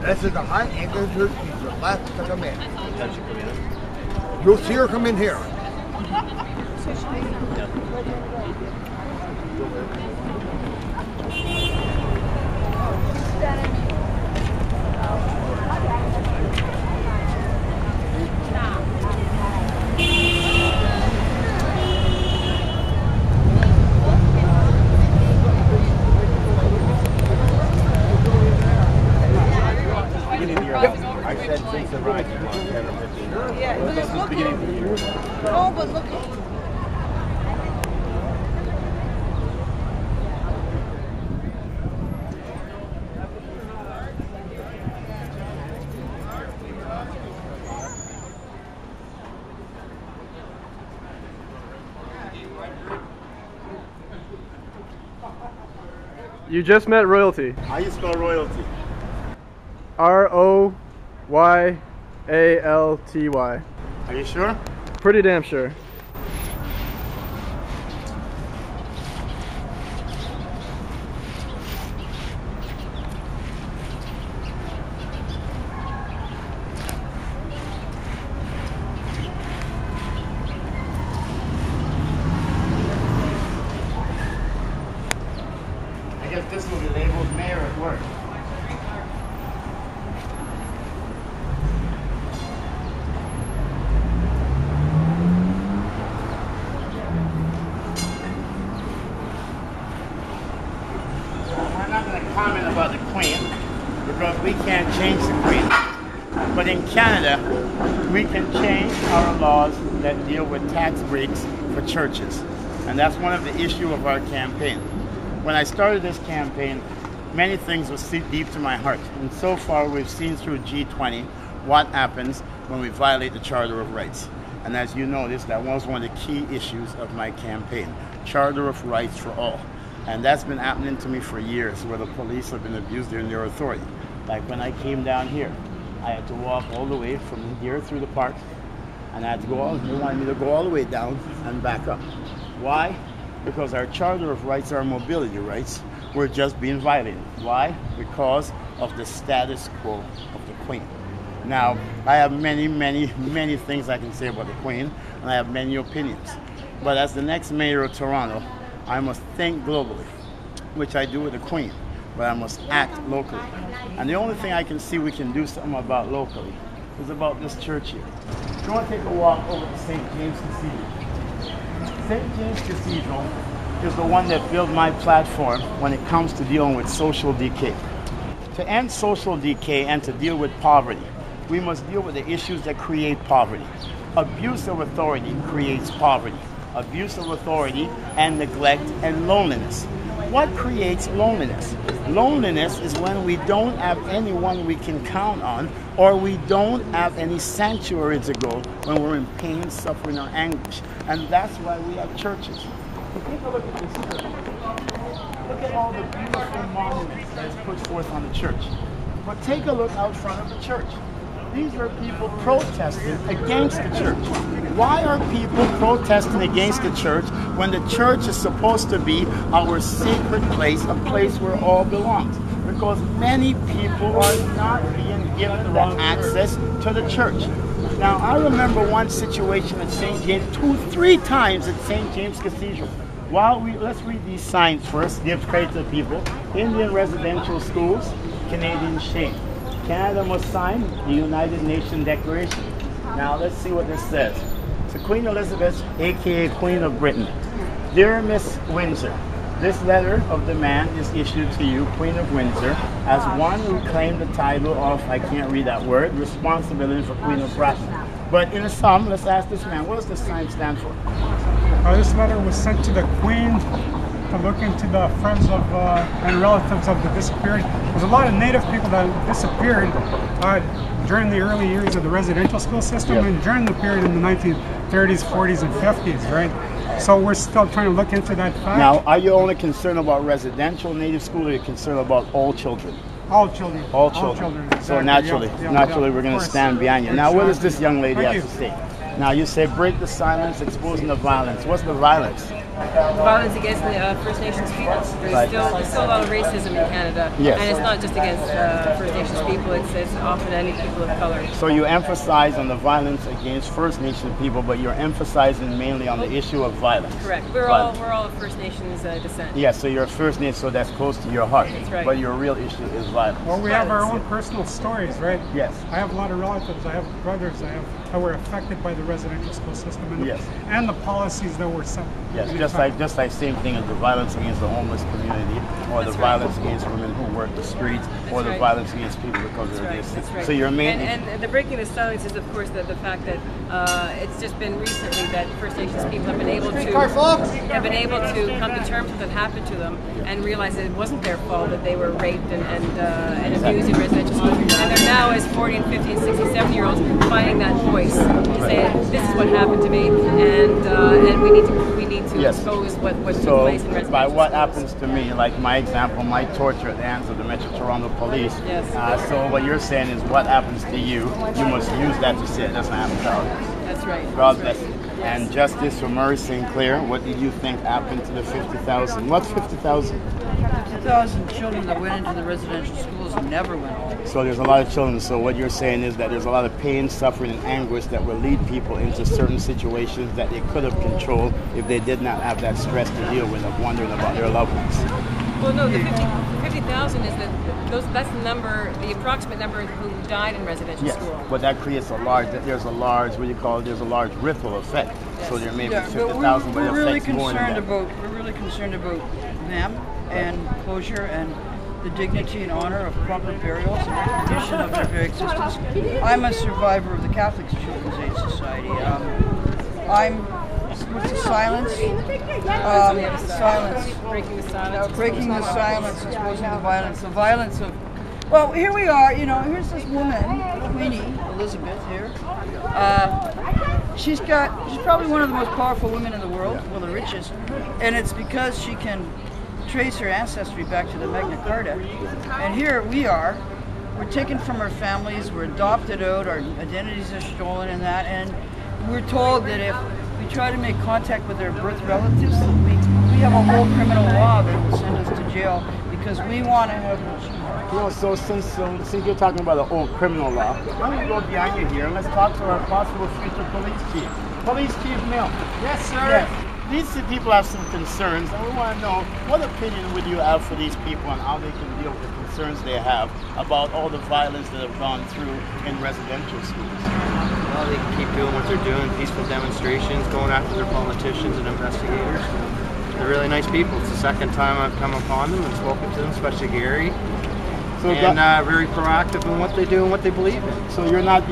This is a high Anglican church. She's the last to come in. You'll see her come in here. I said since the rise of 10 or 15 years. Yeah, well, this was beginning of the year. Oh, but look. You just met royalty. How you spell royalty? R-O-Y-A-L-T-Y. Are you sure? Pretty damn sure. I guess this will be labeled mayor at work. We're not going to comment about the Queen because we can't change the Queen. But in Canada, we can change our laws that deal with tax breaks for churches. And that's one of the issues of our campaign. When I started this campaign, many things were deep to my heart. And so far, we've seen through G20 what happens when we violate the Charter of Rights. And as you notice, that was one of the key issues of my campaign, Charter of Rights for all. And that's been happening to me for years, where the police have been abused in their authority. Like when I came down here, I had to walk all the way from here through the park, and I had to go they wanted me to go all the way down and back up. Why? Because our Charter of Rights, our mobility rights, were just being violated. Why? Because of the status quo of the Queen. Now, I have many, many, many things I can say about the Queen, and I have many opinions. But as the next mayor of Toronto, I must think globally, which I do with the Queen, but I must act locally. And the only thing I can see we can do something about locally is about this church here. You want to take a walk over to St. James Cathedral. St. James Cathedral is the one that built my platform when it comes to dealing with social decay. To end social decay and to deal with poverty, we must deal with the issues that create poverty. Abuse of authority creates poverty. Abuse of authority and neglect and loneliness. What creates loneliness? Loneliness is when we don't have anyone we can count on, or we don't have any sanctuary to go when we're in pain, suffering, or anguish. And that's why we have churches. But take a look at this church. Look at all the beautiful monuments that is put forth on the church. But take a look out front of the church. These are people protesting against the church. Why are people protesting against the church when the church is supposed to be our sacred place, a place where all belongs? Because many people are not being given the access to the church. Now, I remember one situation at St. James, 3 times at St. James Cathedral. Let's read these signs first, give credit to the people. Indian residential schools, Canadian shame. Canada must sign the United Nations Declaration. Now let's see what this says. To Queen Elizabeth, aka Queen of Britain. Dear Miss Windsor, this letter of demand is issued to you, Queen of Windsor, as one who claimed the title of, I can't read that word, responsibility for Queen of Britain. But in a sum, let's ask this man, what does this sign stand for? This letter was sent to the Queen to look into the friends of and relatives of the disappeared. There's a lot of Native people that disappeared during the early years of the residential school system, and during the period in the 1930s, 40s, and 50s, right? So we're still trying to look into that fact. Now, are you only concerned about residential Native school, or are you concerned about all children? All children. All children. Exactly. So naturally, we're going to stand behind you. Now, what does this young lady have to say? Now, you say break the silence, exposing the violence. What's the violence? violence against the First Nations people. There's still a lot of racism in Canada, Yes. and it's not just against First Nations people. It's often any people of color. So you emphasize on the violence against First Nation people, but you're emphasizing mainly on the issue of violence. Correct. We're all of First Nations descent. Yes, so you're a First Nation, so that's close to your heart. That's right. But your real issue is violence. Well, we have our own personal stories, right? Yes. I have a lot of relatives. I have brothers. that were affected by the residential school system and the policies that were set. Yes, just like same thing as the violence against the homeless community, or the violence against women who work the streets, or the violence against people because of their distance. So your main and the breaking the silence is, of course, the fact that it's just been recently that First Nations people have been able to come to terms with what happened to them and realize that it wasn't their fault that they were raped and abused in residential schools. And they're now, as 40 and 50 and 60, 70-year-olds, finding that voice to say, this is what happened to me, and we need to expose what took place in residential schools. By what happens to me, like my example, my torture at the hands of the Metro Toronto Police. Yes. So what you're saying is what happens to you, you must use that to say it doesn't happen to others. That's right. God bless you. And justice for Murray St. Clair, what did you think happened to the 50,000? What's 50,000? 50,000 children that went into the residential schools and never went home. So there's a lot of children. So what you're saying is that there's a lot of pain, suffering, and anguish that will lead people into certain situations that they could have controlled if they did not have that stress to deal with of wondering about their loved ones. Well, no, the 50,000 is that's the number, the approximate number who died in residential school. But that creates there's a large ripple effect. Yes. So there may be 50,000, but it affects more than that. We're really concerned about them and closure and the dignity and honor of proper burials and recognition of their very existence. I'm a survivor of the Catholic Children's Aid Society. What's the silence? Silence. Breaking the silence. Breaking the silence, exposing the violence. The violence of. Well, here we are. Here's this woman, Queenie Elizabeth here. She's probably one of the most powerful women in the world, well, the richest, and it's because she can trace her ancestry back to the Magna Carta. And here we are. We're taken from our families. We're adopted out. Our identities are stolen, and we're told that if we try to make contact with their birth relatives, we have a whole criminal law that will send us to jail because we want to have no children. So since you're talking about the whole criminal law, why don't we go behind you here and let's talk to our possible future police chief. Police Chief Milne. Yes, sir. Yes. These people have some concerns, and we want to know what opinion would you have for these people and how they can deal with the concerns they have about all the violence that have gone through in residential schools. Well, they can keep doing what they're doing, peaceful demonstrations, going after their politicians and investigators. They're really nice people. It's the second time I've come upon them and spoken to them, especially Gary. And very proactive in what they do and what they believe in. So you're not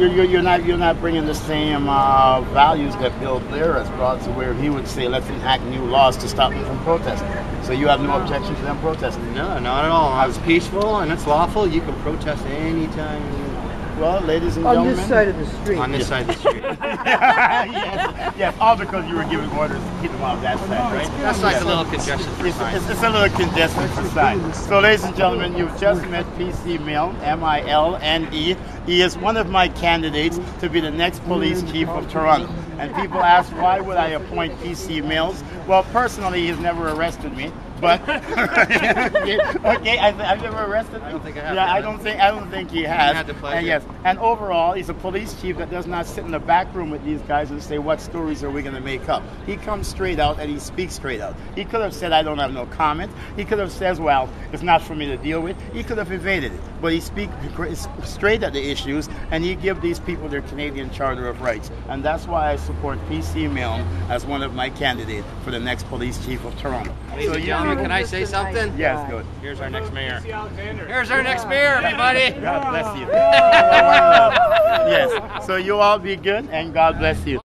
bringing the same values that Bill Blair has brought to where he would say let's enact new laws to stop them from protesting. So you have no objection to them protesting? No, not at all. It's peaceful and it's lawful. You can protest anytime you want. Well, ladies and gentlemen. On this side of the street. On this side of the street. yes, all because you were giving orders to keep them off that side, right? That's like a little congestion for signs. It's a little congestion for signs. So, ladies and gentlemen, you've just met PC Milne, M-I-L-N-E. He is one of my candidates to be the next police chief of Toronto. And people ask, why would I appoint PC Milne? Well, personally, he's never arrested me. But okay, I've never arrested him. I don't think I have. Yeah, I don't think he has. You had the pleasure. And yes, and overall, he's a police chief that does not sit in the back room with these guys and say, what stories are we going to make up? He comes straight out and he speaks straight out. He could have said, I don't have no comment. He could have said, well, it's not for me to deal with. He could have evaded it. But he speaks straight at the issues, and he gives these people their Canadian Charter of Rights. And that's why I support PC Milne as one of my candidates for the next police chief of Toronto. Ladies and gentlemen, can I say something? Yes, good. Here's our next mayor. Here's our next mayor, everybody. God bless you. Yes. So you all be good, and God bless you.